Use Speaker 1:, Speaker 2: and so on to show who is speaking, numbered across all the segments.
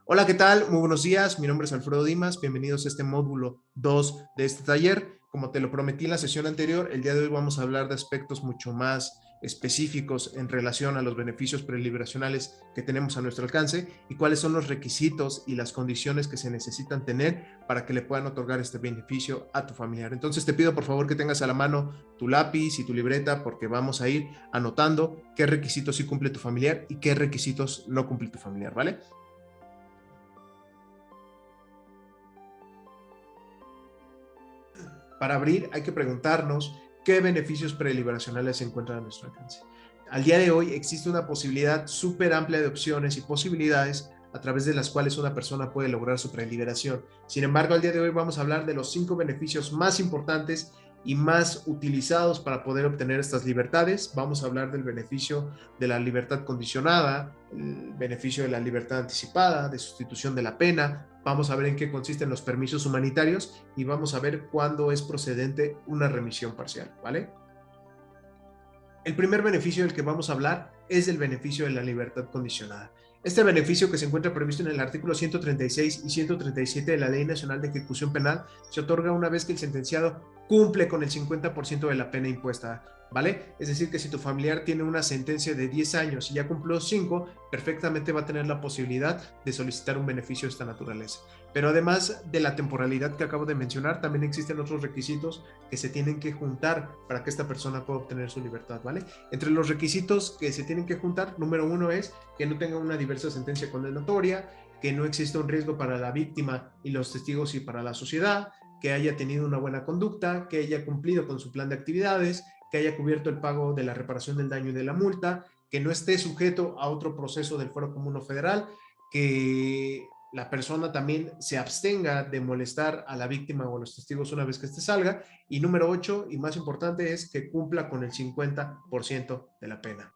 Speaker 1: Hola, ¿qué tal? Muy buenos días. Mi nombre es Alfredo Dimas. Bienvenidos a este módulo 2 de este taller. Como te lo prometí en la sesión anterior, el día de hoy vamos a hablar de aspectos mucho más específicos en relación a los beneficios preliberacionales que tenemos a nuestro alcance y cuáles son los requisitos y las condiciones que se necesitan tener para que le puedan otorgar este beneficio a tu familiar. Entonces te pido por favor que tengas a la mano tu lápiz y tu libreta porque vamos a ir anotando qué requisitos sí cumple tu familiar y qué requisitos no cumple tu familiar, ¿vale? Para abrir hay que preguntarnos qué beneficios preliberacionales se encuentran a nuestro alcance. Al día de hoy existe una posibilidad súper amplia de opciones y posibilidades a través de las cuales una persona puede lograr su preliberación. Sin embargo, al día de hoy vamos a hablar de los 5 beneficios más importantes y más utilizados para poder obtener estas libertades. Vamos a hablar del beneficio de la libertad condicionada, el beneficio de la libertad anticipada, de sustitución de la pena. Vamos a ver en qué consisten los permisos humanitarios y vamos a ver cuándo es procedente una remisión parcial, ¿vale? El primer beneficio del que vamos a hablar es el beneficio de la libertad condicionada. Este beneficio, que se encuentra previsto en el artículo 136 y 137 de la Ley Nacional de Ejecución Penal, se otorga una vez que el sentenciado cumple con el 50% de la pena impuesta, ¿vale? Es decir, que si tu familiar tiene una sentencia de 10 años y ya cumplió 5, perfectamente va a tener la posibilidad de solicitar un beneficio de esta naturaleza. Pero además de la temporalidad que acabo de mencionar, también existen otros requisitos que se tienen que juntar para que esta persona pueda obtener su libertad, ¿vale? Entre los requisitos que se tienen que juntar, número 1 es que no tenga una diversa sentencia condenatoria, que no exista un riesgo para la víctima y los testigos y para la sociedad, que haya tenido una buena conducta, que haya cumplido con su plan de actividades, que haya cubierto el pago de la reparación del daño y de la multa, que no esté sujeto a otro proceso del Fuero Común o Federal, que la persona también se abstenga de molestar a la víctima o a los testigos una vez que éste salga. Y número 8, y más importante, es que cumpla con el 50% de la pena.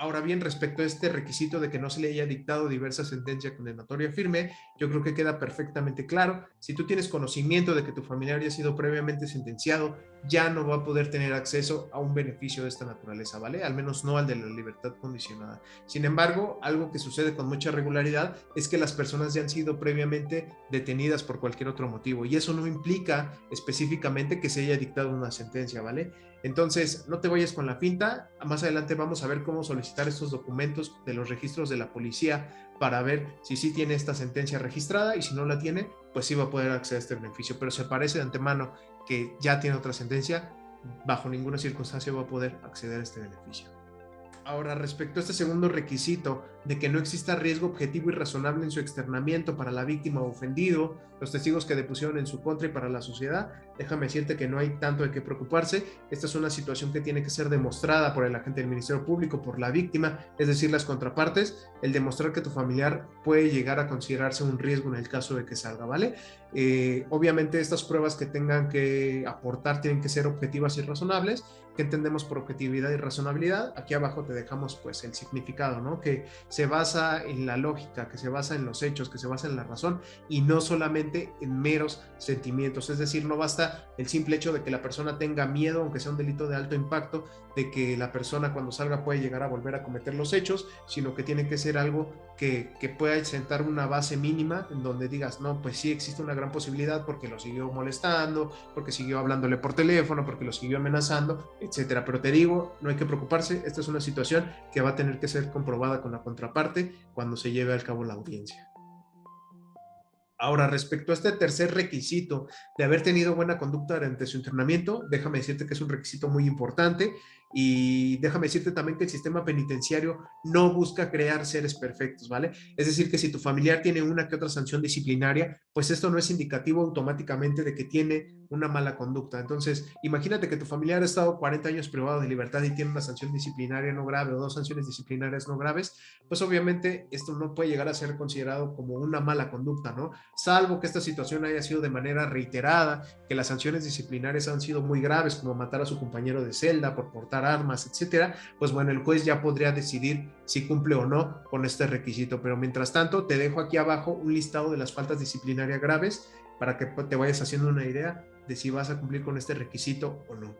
Speaker 1: Ahora bien, respecto a este requisito de que no se le haya dictado diversa sentencia condenatoria firme, yo creo que queda perfectamente claro. Si tú tienes conocimiento de que tu familiar ya ha sido previamente sentenciado, ya no va a poder tener acceso a un beneficio de esta naturaleza, ¿vale? Al menos no al de la libertad condicionada. Sin embargo, algo que sucede con mucha regularidad es que las personas ya han sido previamente detenidas por cualquier otro motivo y eso no implica específicamente que se haya dictado una sentencia, ¿vale? Entonces, no te vayas con la finta. Más adelante vamos a ver cómo solicitar estos documentos de los registros de la policía para ver si sí tiene esta sentencia registrada y si no la tiene, pues sí va a poder acceder a este beneficio. Pero se parece de antemano que ya tiene otra sentencia, bajo ninguna circunstancia va a poder acceder a este beneficio. Ahora, respecto a este segundo requisito de que no exista riesgo objetivo y razonable en su externamiento para la víctima o ofendido, los testigos que depusieron en su contra y para la sociedad, déjame decirte que no hay tanto de qué preocuparse. Esta es una situación que tiene que ser demostrada por el agente del Ministerio Público, por la víctima, es decir, las contrapartes, el demostrar que tu familiar puede llegar a considerarse un riesgo en el caso de que salga, ¿vale? Obviamente estas pruebas que tengan que aportar tienen que ser objetivas y razonables. ¿Qué entendemos por objetividad y razonabilidad? Aquí abajo te dejamos pues el significado, ¿no? Que se basa en la lógica, que se basa en los hechos, que se basa en la razón y no solamente en meros sentimientos. Es decir, no basta el simple hecho de que la persona tenga miedo, aunque sea un delito de alto impacto, de que la persona cuando salga puede llegar a volver a cometer los hechos, sino que tiene que ser algo que pueda sentar una base mínima en donde digas, no, pues sí existe una gran posibilidad porque lo siguió molestando, porque siguió hablándole por teléfono, porque lo siguió amenazando, etcétera. Pero te digo, no hay que preocuparse, esta es una situación que va a tener que ser comprobada con la contraparte cuando se lleve al cabo la audiencia. Ahora, respecto a este tercer requisito de haber tenido buena conducta durante su internamiento, déjame decirte que es un requisito muy importante y déjame decirte también que el sistema penitenciario no busca crear seres perfectos, ¿vale? Es decir, que si tu familiar tiene una que otra sanción disciplinaria, pues esto no es indicativo automáticamente de que tiene una mala conducta. Entonces, imagínate que tu familiar ha estado 40 años privado de libertad y tiene una sanción disciplinaria no grave o dos sanciones disciplinarias no graves, pues obviamente esto no puede llegar a ser considerado como una mala conducta, ¿no? Salvo que esta situación haya sido de manera reiterada, que las sanciones disciplinarias han sido muy graves, como matar a su compañero de celda por portar armas, etcétera, pues bueno, el juez ya podría decidir si cumple o no con este requisito. Pero mientras tanto, te dejo aquí abajo un listado de las faltas disciplinarias graves para que te vayas haciendo una idea de si vas a cumplir con este requisito o no.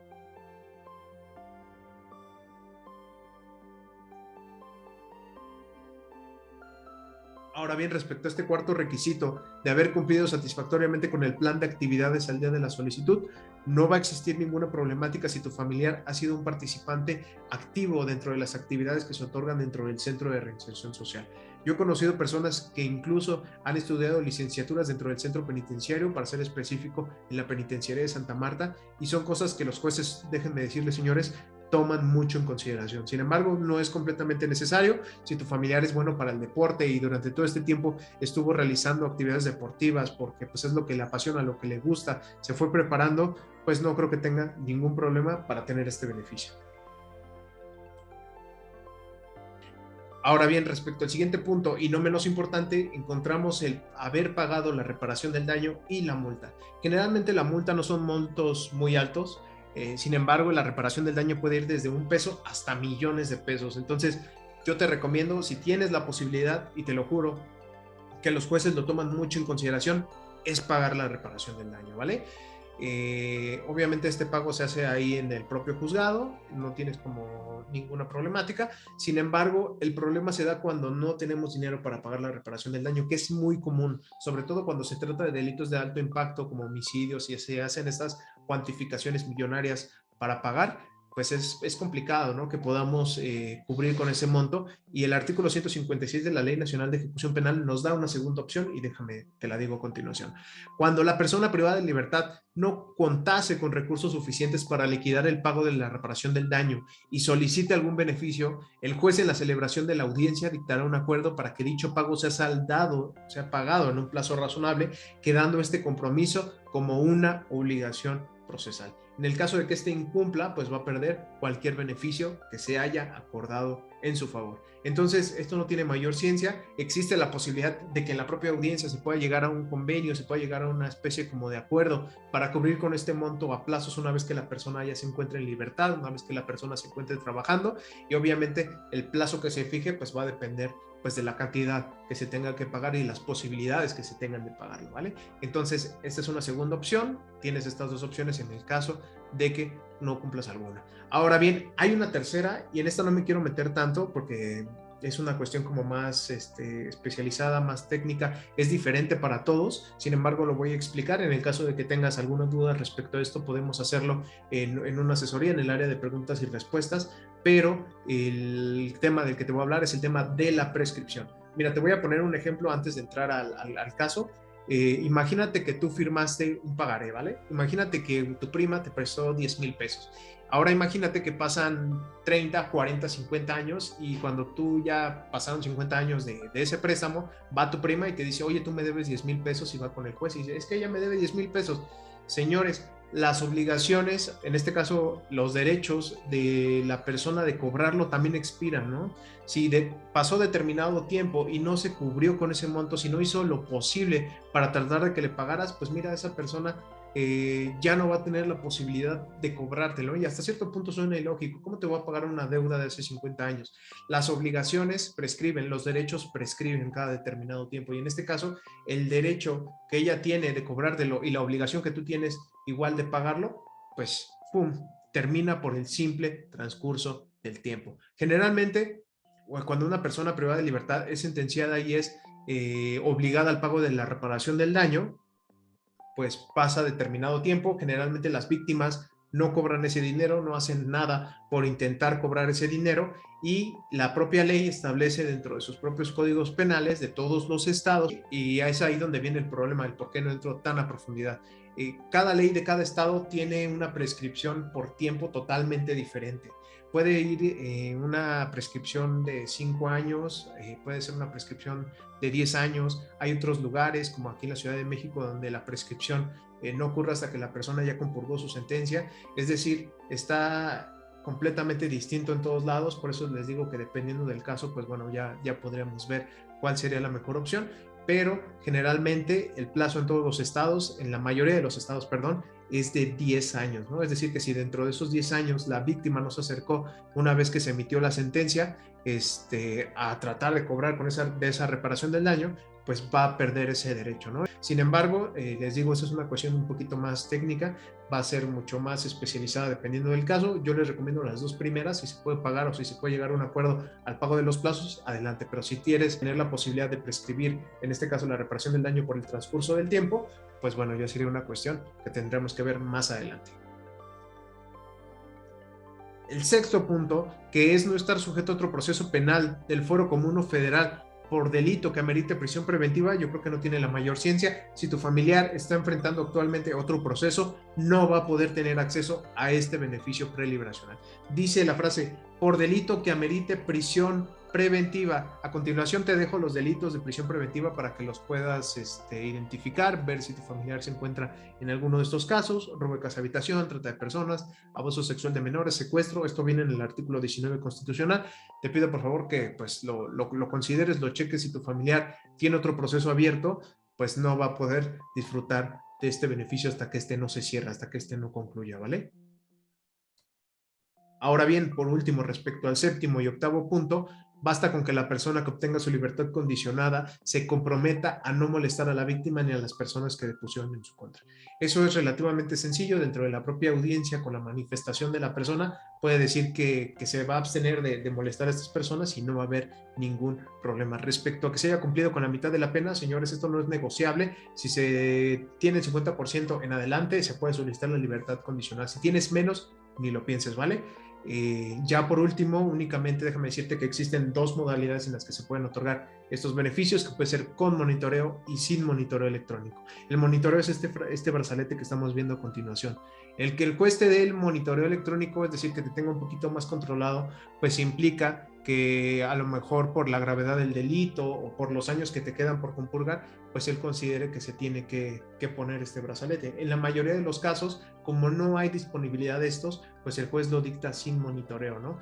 Speaker 1: Ahora bien, respecto a este cuarto requisito de haber cumplido satisfactoriamente con el plan de actividades al día de la solicitud, no va a existir ninguna problemática si tu familiar ha sido un participante activo dentro de las actividades que se otorgan dentro del Centro de Reinserción Social. Yo he conocido personas que incluso han estudiado licenciaturas dentro del centro penitenciario, para ser específico, en la penitenciaría de Santa Marta, y son cosas que los jueces, déjenme decirles, señores, toman mucho en consideración. Sin embargo, no es completamente necesario. Si tu familiar es bueno para el deporte y durante todo este tiempo estuvo realizando actividades deportivas porque pues es lo que le apasiona, lo que le gusta, se fue preparando, pues no creo que tenga ningún problema para tener este beneficio. Ahora bien, respecto al siguiente punto, y no menos importante, encontramos el haber pagado la reparación del daño y la multa. Generalmente la multa no son montos muy altos, sin embargo, la reparación del daño puede ir desde $1 hasta millones de pesos. Entonces, yo te recomiendo, si tienes la posibilidad, y te lo juro, que los jueces lo toman mucho en consideración, es pagar la reparación del daño, ¿vale? Obviamente este pago se hace ahí en el propio juzgado, no tienes como ninguna problemática. Sin embargo, el problema se da cuando no tenemos dinero para pagar la reparación del daño, que es muy común, sobre todo cuando se trata de delitos de alto impacto como homicidios y se hacen estas cuantificaciones millonarias para pagar. Pues es complicado, ¿no? Que podamos cubrir con ese monto, y el artículo 156 de la Ley Nacional de Ejecución Penal nos da una segunda opción, y déjame, te la digo a continuación. Cuando la persona privada de libertad no contase con recursos suficientes para liquidar el pago de la reparación del daño y solicite algún beneficio, el juez en la celebración de la audiencia dictará un acuerdo para que dicho pago sea saldado, sea pagado en un plazo razonable, quedando este compromiso como una obligación procesal. En el caso de que este incumpla, pues va a perder cualquier beneficio que se haya acordado en su favor. Entonces, esto no tiene mayor ciencia. Existe la posibilidad de que en la propia audiencia se pueda llegar a un convenio, se pueda llegar a una especie como de acuerdo para cubrir con este monto a plazos una vez que la persona ya se encuentre en libertad, una vez que la persona se encuentre trabajando, y obviamente el plazo que se fije pues va a depender pues de la cantidad que se tenga que pagar y las posibilidades que se tengan de pagarlo, ¿vale? Entonces, esta es una segunda opción. Tienes estas dos opciones en el caso de que no cumplas alguna. Ahora bien, hay una tercera, y en esta no me quiero meter tanto porque es una cuestión como más especializada, más técnica, es diferente para todos. Sin embargo, lo voy a explicar. En el caso de que tengas alguna duda respecto a esto, podemos hacerlo en una asesoría en el área de preguntas y respuestas, pero el tema del que te voy a hablar es el tema de la prescripción. Mira, te voy a poner un ejemplo antes de entrar al caso. Imagínate que tú firmaste un pagaré, ¿vale? Imagínate que tu prima te prestó 10,000 pesos. Ahora imagínate que pasan 30, 40, 50 años, y cuando tú ya pasaron 50 años de ese préstamo, va tu prima y te dice, oye, tú me debes 10,000 pesos, y va con el juez y dice, es que ella me debe 10,000 pesos. Señores, las obligaciones, en este caso los derechos de la persona de cobrarlo también expiran, ¿no? Si pasó determinado tiempo y no se cubrió con ese monto, si no hizo lo posible para tratar de que le pagaras, pues mira, esa persona ya no va a tener la posibilidad de cobrártelo, y hasta cierto punto suena ilógico. ¿Cómo te voy a pagar una deuda de hace 50 años? Las obligaciones prescriben, los derechos prescriben cada determinado tiempo, y en este caso el derecho que ella tiene de cobrártelo y la obligación que tú tienes igual de pagarlo, pues ¡pum!, termina por el simple transcurso del tiempo. Generalmente, cuando una persona privada de libertad es sentenciada y es obligada al pago de la reparación del daño, pues pasa determinado tiempo. Generalmente las víctimas no cobran ese dinero, no hacen nada por intentar cobrar ese dinero, y la propia ley establece dentro de sus propios códigos penales de todos los estados, y es ahí donde viene el problema del por qué no entro tan a profundidad. Cada ley de cada estado tiene una prescripción por tiempo totalmente diferente. Puede ir una prescripción de 5 años, puede ser una prescripción de 10 años. Hay otros lugares, como aquí en la Ciudad de México, donde la prescripción no ocurre hasta que la persona ya compurgó su sentencia. Es decir, está completamente distinto en todos lados. Por eso les digo que dependiendo del caso, pues bueno, ya podríamos ver cuál sería la mejor opción. Pero generalmente el plazo en todos los estados, en la mayoría de los estados, perdón, es de 10 años, ¿no? Es decir, que si dentro de esos 10 años la víctima no se acercó una vez que se emitió la sentencia a tratar de cobrar de esa reparación del daño, pues va a perder ese derecho, ¿no? Sin embargo, les digo, esa es una cuestión un poquito más técnica, va a ser mucho más especializada dependiendo del caso. Yo les recomiendo las dos primeras, si se puede pagar o si se puede llegar a un acuerdo al pago de los plazos, adelante, pero si quieres tener la posibilidad de prescribir, en este caso la reparación del daño por el transcurso del tiempo, pues bueno, ya sería una cuestión que tendremos que ver más adelante. El sexto punto, que es no estar sujeto a otro proceso penal del fuero común o federal por delito que amerite prisión preventiva, yo creo que no tiene la mayor ciencia. Si tu familiar está enfrentando actualmente otro proceso, no va a poder tener acceso a este beneficio preliberacional. Dice la frase, por delito que amerite prisión preventiva. A continuación te dejo los delitos de prisión preventiva para que los puedas identificar, ver si tu familiar se encuentra en alguno de estos casos: robo de casa habitación, trata de personas, abuso sexual de menores, secuestro. Esto viene en el artículo 19 constitucional. Te pido por favor que pues lo consideres, lo cheques. Si tu familiar tiene otro proceso abierto, pues no va a poder disfrutar de este beneficio hasta que este no se cierre, hasta que este no concluya, ¿vale? Ahora bien, por último, respecto al séptimo y octavo punto, basta con que la persona que obtenga su libertad condicionada se comprometa a no molestar a la víctima ni a las personas que depusieron en su contra. Eso es relativamente sencillo. Dentro de la propia audiencia, con la manifestación de la persona, puede decir que se va a abstener de molestar a estas personas y no va a haber ningún problema. Respecto a que se haya cumplido con la mitad de la pena, señores, esto no es negociable. Si se tiene el 50% en adelante, se puede solicitar la libertad condicional. Si tienes menos, ni lo pienses, ¿vale? Ya por último, únicamente déjame decirte que existen dos modalidades en las que se pueden otorgar estos beneficios, que puede ser con monitoreo y sin monitoreo electrónico. El monitoreo es este brazalete que estamos viendo a continuación. El que el juez te dé el monitoreo electrónico, es decir, que te tenga un poquito más controlado, pues implica que a lo mejor por la gravedad del delito o por los años que te quedan por compurgar, pues él considere que se tiene que poner este brazalete. En la mayoría de los casos, como no hay disponibilidad de estos, pues el juez lo dicta sin monitoreo, ¿no?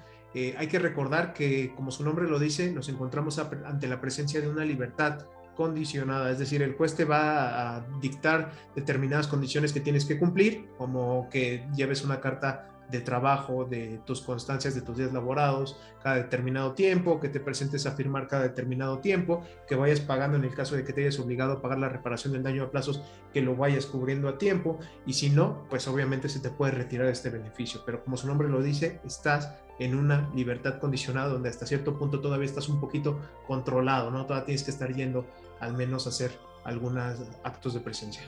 Speaker 1: Hay que recordar que, como su nombre lo dice, nos encontramos ante la presencia de una libertad condicionada, es decir, el juez te va a dictar determinadas condiciones que tienes que cumplir, como que lleves una carta de trabajo, de tus constancias de tus días laborados cada determinado tiempo, que te presentes a firmar cada determinado tiempo, que vayas pagando en el caso de que te hayas obligado a pagar la reparación del daño a plazos, que lo vayas cubriendo a tiempo, y si no, pues obviamente se te puede retirar este beneficio. Pero como su nombre lo dice, estás en una libertad condicionada donde hasta cierto punto todavía estás un poquito controlado, ¿no? Todavía tienes que estar yendo al menos a hacer algunos actos de presencia.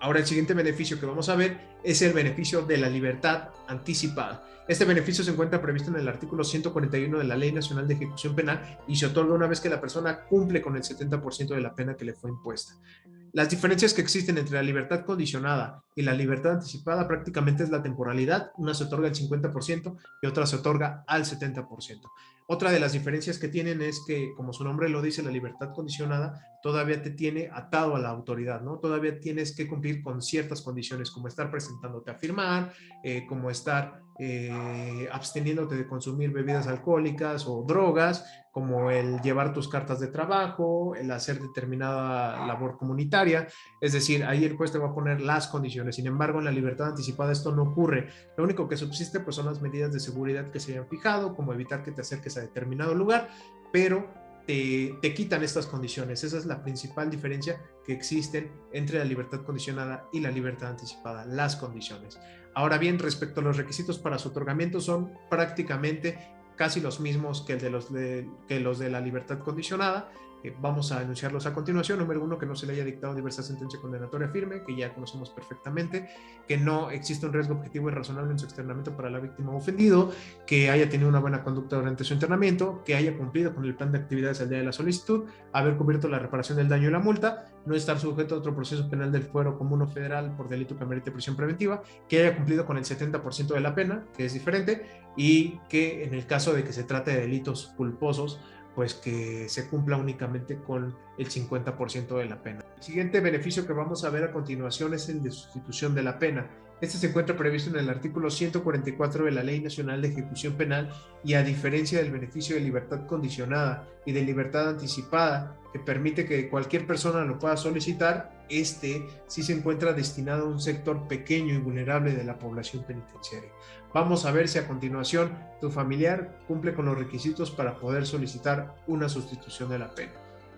Speaker 1: Ahora, el siguiente beneficio que vamos a ver es el beneficio de la libertad anticipada. Este beneficio se encuentra previsto en el artículo 141 de la Ley Nacional de Ejecución Penal y se otorga una vez que la persona cumple con el 70% de la pena que le fue impuesta. Las diferencias que existen entre la libertad condicionada y la libertad anticipada prácticamente es la temporalidad. Una se otorga al 50% y otra se otorga al 70%. Otra de las diferencias que tienen es que, como su nombre lo dice, la libertad condicionada todavía te tiene atado a la autoridad, ¿no? Todavía tienes que cumplir con ciertas condiciones, como estar presentándote a firmar, como estar absteniéndote de consumir bebidas alcohólicas o drogas, como el llevar tus cartas de trabajo, el hacer determinada labor comunitaria. Es decir, ahí el juez te va a poner las condiciones. Sin embargo, en la libertad anticipada esto no ocurre. Lo único que subsiste pues son las medidas de seguridad que se hayan fijado, como evitar que te acerques a determinado lugar, pero te quitan estas condiciones. Esa es la principal diferencia que existen entre la libertad condicionada y la libertad anticipada, las condiciones. Ahora bien, respecto a los requisitos para su otorgamiento, son prácticamente casi los mismos que los de la libertad condicionada. Vamos a enunciarlos a continuación. Número uno, que no se le haya dictado diversa sentencia condenatoria firme, que ya conocemos perfectamente, que no existe un riesgo objetivo y razonable en su externamiento para la víctima ofendido, que haya tenido una buena conducta durante su internamiento, que haya cumplido con el plan de actividades al día de la solicitud, haber cubierto la reparación del daño y la multa, no estar sujeto a otro proceso penal del fuero común o federal por delito que amerite prisión preventiva, que haya cumplido con el 70% de la pena, que es diferente, y que en el caso de que se trate de delitos culposos, pues que se cumpla únicamente con el 50% de la pena. El siguiente beneficio que vamos a ver a continuación es el de sustitución de la pena. Este se encuentra previsto en el artículo 144 de la Ley Nacional de Ejecución Penal y, a diferencia del beneficio de libertad condicionada y de libertad anticipada, que permite que cualquier persona lo pueda solicitar, este sí se encuentra destinado a un sector pequeño y vulnerable de la población penitenciaria. Vamos a ver si a continuación tu familiar cumple con los requisitos para poder solicitar una sustitución de la pena.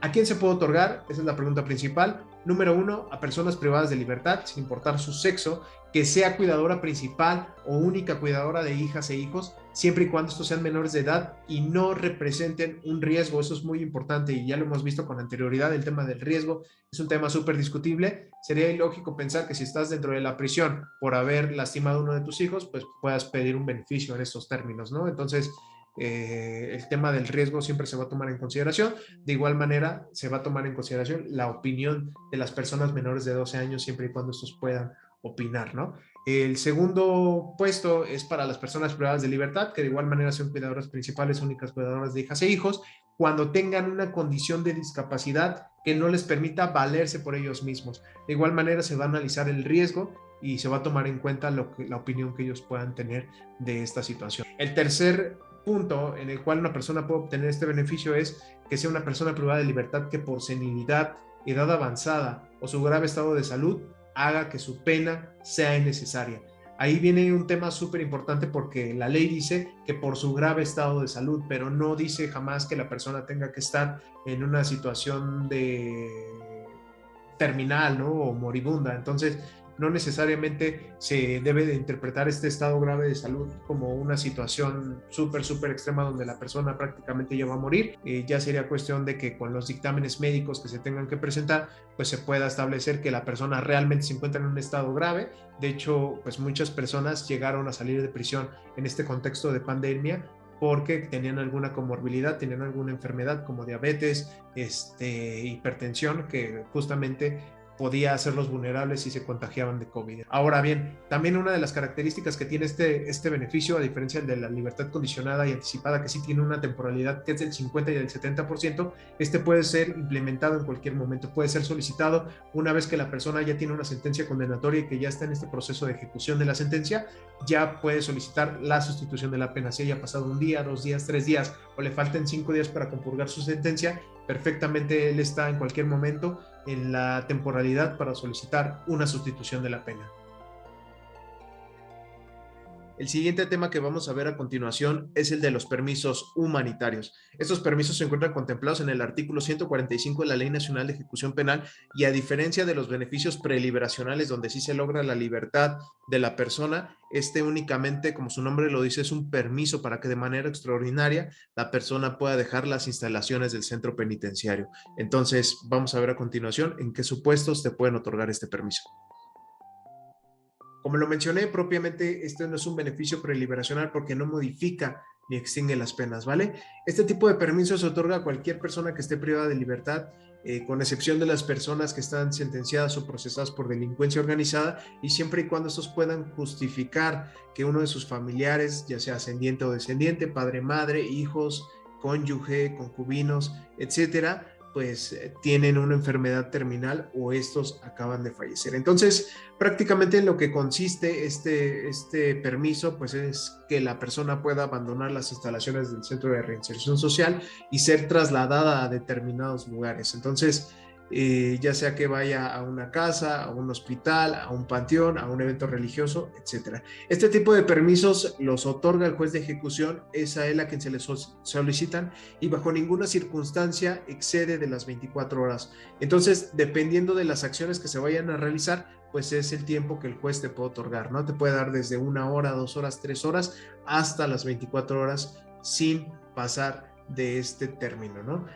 Speaker 1: ¿A quién se puede otorgar? Esa es la pregunta principal. Número 1, a personas privadas de libertad, sin importar su sexo, que sea cuidadora principal o única cuidadora de hijas e hijos, siempre y cuando estos sean menores de edad y no representen un riesgo. Eso es muy importante y ya lo hemos visto con anterioridad. El tema del riesgo es un tema súper discutible. Sería ilógico pensar que si estás dentro de la prisión por haber lastimado a uno de tus hijos, pues puedas pedir un beneficio en estos términos, ¿no? Entonces, el tema del riesgo siempre se va a tomar en consideración. De igual manera, se va a tomar en consideración la opinión de las personas menores de 12 años, siempre y cuando estos puedan opinar, ¿no? El segundo puesto es para las personas privadas de libertad, que de igual manera son cuidadoras principales, únicas cuidadoras de hijas e hijos, cuando tengan una condición de discapacidad que no les permita valerse por ellos mismos. De igual manera, se va a analizar el riesgo y se va a tomar en cuenta la opinión que ellos puedan tener de esta situación. El tercer punto en el cual una persona puede obtener este beneficio es que sea una persona privada de libertad que por senilidad, edad avanzada o su grave estado de salud haga que su pena sea innecesaria. Ahí viene un tema súper importante porque la ley dice que por su grave estado de salud, pero no dice jamás que la persona tenga que estar en una situación de terminal, ¿no? O moribunda. Entonces, no necesariamente se debe de interpretar este estado grave de salud como una situación súper extrema donde la persona prácticamente ya va a morir. Ya sería cuestión de que con los dictámenes médicos que se tengan que presentar, pues se pueda establecer que la persona realmente se encuentra en un estado grave. De hecho, pues muchas personas llegaron a salir de prisión en este contexto de pandemia porque tenían alguna comorbilidad, tenían alguna enfermedad como diabetes, hipertensión, que justamente podía hacerlos vulnerables si se contagiaban de COVID. Ahora bien, también una de las características que tiene este beneficio, a diferencia de la libertad condicionada y anticipada, que sí tiene una temporalidad que es del 50 y del 70%, puede ser implementado en cualquier momento, puede ser solicitado una vez que la persona ya tiene una sentencia condenatoria y que ya está en este proceso de ejecución de la sentencia, ya puede solicitar la sustitución de la pena. Si haya pasado un día, 2 días, 3 días o le falten 5 días para compurgar su sentencia, perfectamente él está en cualquier momento en la temporalidad para solicitar una sustitución de la pena. El siguiente tema que vamos a ver a continuación es el de los permisos humanitarios. Estos permisos se encuentran contemplados en el artículo 145 de la Ley Nacional de Ejecución Penal y a diferencia de los beneficios preliberacionales donde sí se logra la libertad de la persona, únicamente, como su nombre lo dice, es un permiso para que de manera extraordinaria la persona pueda dejar las instalaciones del centro penitenciario. Entonces, vamos a ver a continuación en qué supuestos te pueden otorgar este permiso. Como lo mencioné, propiamente este no es un beneficio preliberacional porque no modifica ni extingue las penas, ¿vale? Este tipo de permiso se otorga a cualquier persona que esté privada de libertad, con excepción de las personas que están sentenciadas o procesadas por delincuencia organizada y siempre y cuando estos puedan justificar que uno de sus familiares, ya sea ascendiente o descendiente, padre, madre, hijos, cónyuge, concubinos, etcétera, pues tienen una enfermedad terminal o estos acaban de fallecer. Entonces, prácticamente en lo que consiste este permiso, pues es que la persona pueda abandonar las instalaciones del centro de reinserción social y ser trasladada a determinados lugares. Entonces, ya sea que vaya a una casa, a un hospital, a un panteón, a un evento religioso, etcétera. Este tipo de permisos los otorga el juez de ejecución, es a él a quien se le solicitan y bajo ninguna circunstancia excede de las 24 horas. Entonces, dependiendo de las acciones que se vayan a realizar, pues es el tiempo que el juez te puede otorgar, ¿no? Te puede dar desde 1 hora, 2 horas, 3 horas, hasta las 24 horas sin pasar de este término, ¿no?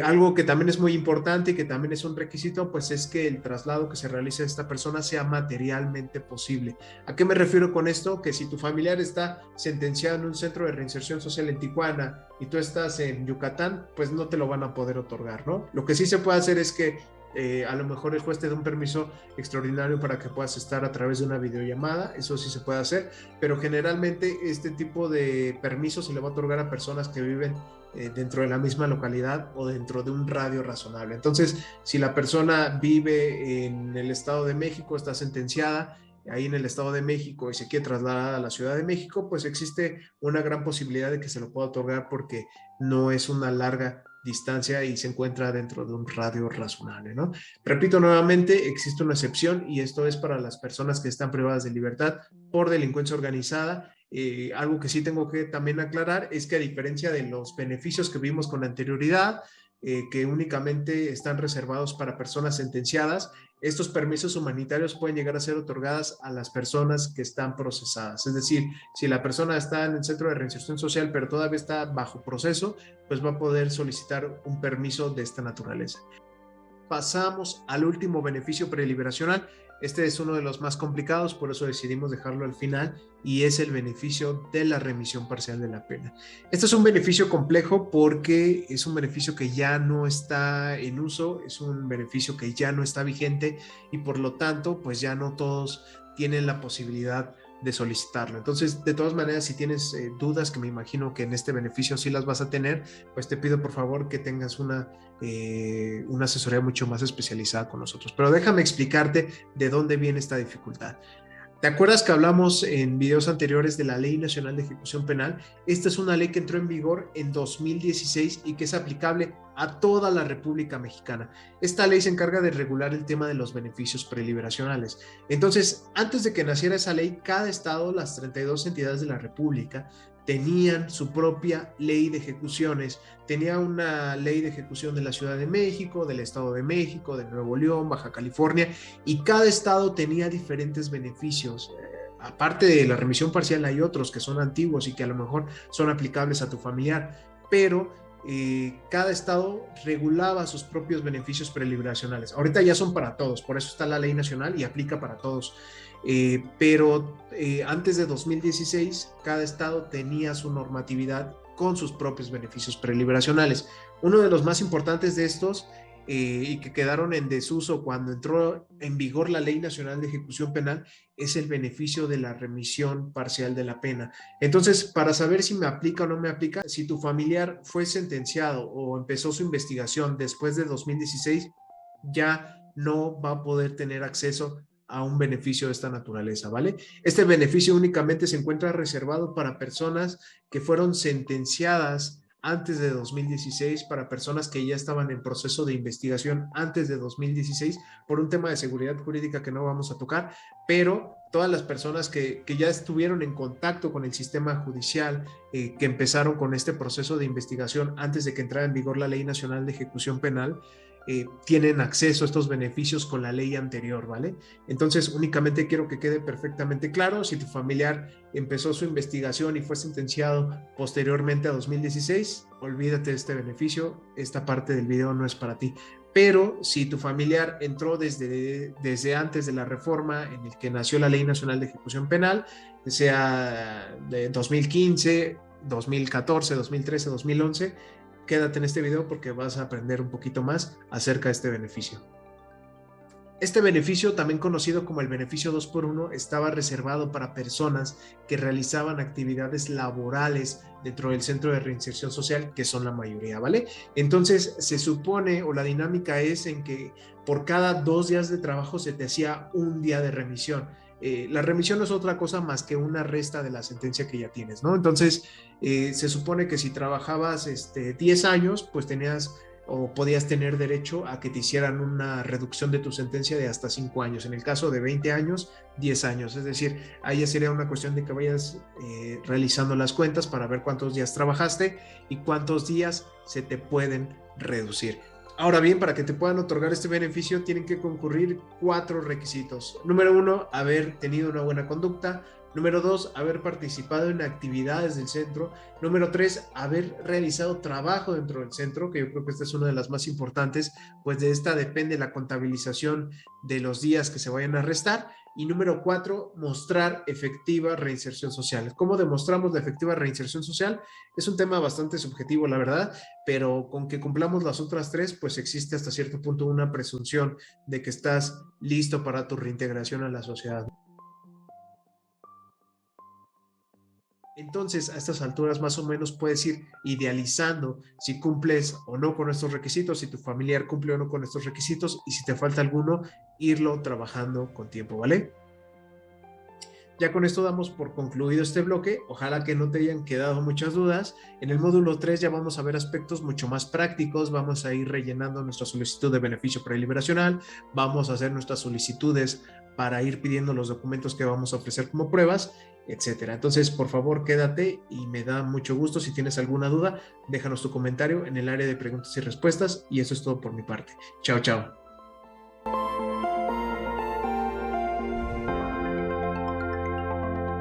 Speaker 1: Algo que también es muy importante y que también es un requisito, pues es que el traslado que se realice de esta persona sea materialmente posible. ¿A qué me refiero con esto? Que si tu familiar está sentenciado en un centro de reinserción social en Tijuana y tú estás en Yucatán, pues no te lo van a poder otorgar, ¿no? Lo que sí se puede hacer es que a lo mejor el juez te da un permiso extraordinario para que puedas estar a través de una videollamada, eso sí se puede hacer, pero generalmente este tipo de permiso se le va a otorgar a personas que viven dentro de la misma localidad o dentro de un radio razonable. Entonces, si la persona vive en el Estado de México, está sentenciada ahí en el Estado de México y se quiere trasladar a la Ciudad de México, pues existe una gran posibilidad de que se lo pueda otorgar porque no es una larga distancia y se encuentra dentro de un radio razonable, ¿no? Repito nuevamente, existe una excepción y esto es para las personas que están privadas de libertad por delincuencia organizada. Algo que sí tengo que también aclarar es que a diferencia de los beneficios que vimos con anterioridad, que únicamente están reservados para personas sentenciadas. Estos permisos humanitarios pueden llegar a ser otorgadas a las personas que están procesadas. Es decir, si la persona está en el centro de reinserción social, pero todavía está bajo proceso, pues va a poder solicitar un permiso de esta naturaleza. Pasamos al último beneficio preliberacional. Este es uno de los más complicados, por eso decidimos dejarlo al final, y es el beneficio de la remisión parcial de la pena. Este es un beneficio complejo porque es un beneficio que ya no está en uso, es un beneficio que ya no está vigente y por lo tanto, pues ya no todos tienen la posibilidad de solicitarlo. Entonces, de todas maneras, si tienes dudas, que me imagino que en este beneficio sí las vas a tener, pues te pido por favor que tengas una asesoría mucho más especializada con nosotros. Pero déjame explicarte de dónde viene esta dificultad. ¿Te acuerdas que hablamos en videos anteriores de la Ley Nacional de Ejecución Penal? Esta es una ley que entró en vigor en 2016 y que es aplicable a toda la República Mexicana. Esta ley se encarga de regular el tema de los beneficios preliberacionales. Entonces, antes de que naciera esa ley, cada estado, las 32 entidades de la República, tenían su propia ley de ejecuciones. Tenía una ley de ejecución de la Ciudad de México, del Estado de México, de Nuevo León, Baja California, y cada estado tenía diferentes beneficios. Aparte de la remisión parcial, hay otros que son antiguos y que a lo mejor son aplicables a tu familiar, pero cada estado regulaba sus propios beneficios preliberacionales. Ahorita ya son para todos, por eso está la ley nacional y aplica para todos. Pero antes de 2016, cada estado tenía su normatividad con sus propios beneficios preliberacionales. Uno de los más importantes de estos y que quedaron en desuso cuando entró en vigor la Ley Nacional de Ejecución Penal es el beneficio de la remisión parcial de la pena. Entonces, para saber si me aplica o no me aplica, si tu familiar fue sentenciado o empezó su investigación después de 2016, ya no va a poder tener acceso a un beneficio de esta naturaleza, ¿vale? Este beneficio únicamente se encuentra reservado para personas que fueron sentenciadas antes de 2016, para personas que ya estaban en proceso de investigación antes de 2016, por un tema de seguridad jurídica que no vamos a tocar, pero todas las personas que ya estuvieron en contacto con el sistema judicial, que empezaron con este proceso de investigación antes de que entrara en vigor la Ley Nacional de Ejecución Penal, tienen acceso a estos beneficios con la ley anterior, ¿vale? Entonces, únicamente quiero que quede perfectamente claro, si tu familiar empezó su investigación y fue sentenciado posteriormente a 2016, olvídate de este beneficio, esta parte del video no es para ti. Pero si tu familiar entró desde antes de la reforma en el que nació la Ley Nacional de Ejecución Penal, sea de 2015, 2014, 2013, 2011, quédate en este video porque vas a aprender un poquito más acerca de este beneficio. Este beneficio, también conocido como el beneficio 2x1, estaba reservado para personas que realizaban actividades laborales dentro del centro de reinserción social, que son la mayoría, ¿vale? Entonces, se supone, o la dinámica es en que por cada 2 días de trabajo se te hacía un día de remisión. La remisión no es otra cosa más que una resta de la sentencia que ya tienes, ¿no? Entonces, se supone que si trabajabas 10 años, pues tenías o podías tener derecho a que te hicieran una reducción de tu sentencia de hasta 5 años. En el caso de 20 años, 10 años. Es decir, ahí ya sería una cuestión de que vayas realizando las cuentas para ver cuántos días trabajaste y cuántos días se te pueden reducir. Ahora bien, para que te puedan otorgar este beneficio tienen que concurrir 4 requisitos. Número 1, haber tenido una buena conducta. Número 2, haber participado en actividades del centro. Número 3, haber realizado trabajo dentro del centro, que yo creo que esta es una de las más importantes, pues de esta depende la contabilización de los días que se vayan a restar. Y número 4, mostrar efectiva reinserción social. ¿Cómo demostramos la efectiva reinserción social? Es un tema bastante subjetivo, la verdad, pero con que cumplamos las otras 3, pues existe hasta cierto punto una presunción de que estás listo para tu reintegración a la sociedad. Entonces, a estas alturas más o menos puedes ir idealizando si cumples o no con estos requisitos, si tu familiar cumple o no con estos requisitos, y si te falta alguno, irlo trabajando con tiempo, ¿vale? Ya con esto damos por concluido este bloque. Ojalá que no te hayan quedado muchas dudas. En el módulo 3 ya vamos a ver aspectos mucho más prácticos. Vamos a ir rellenando nuestra solicitud de beneficio preliberacional. Vamos a hacer nuestras solicitudes para ir pidiendo los documentos que vamos a ofrecer como pruebas, etcétera. Entonces, por favor, quédate y me da mucho gusto. Si tienes alguna duda, déjanos tu comentario en el área de preguntas y respuestas y eso es todo por mi parte. Chao, chao.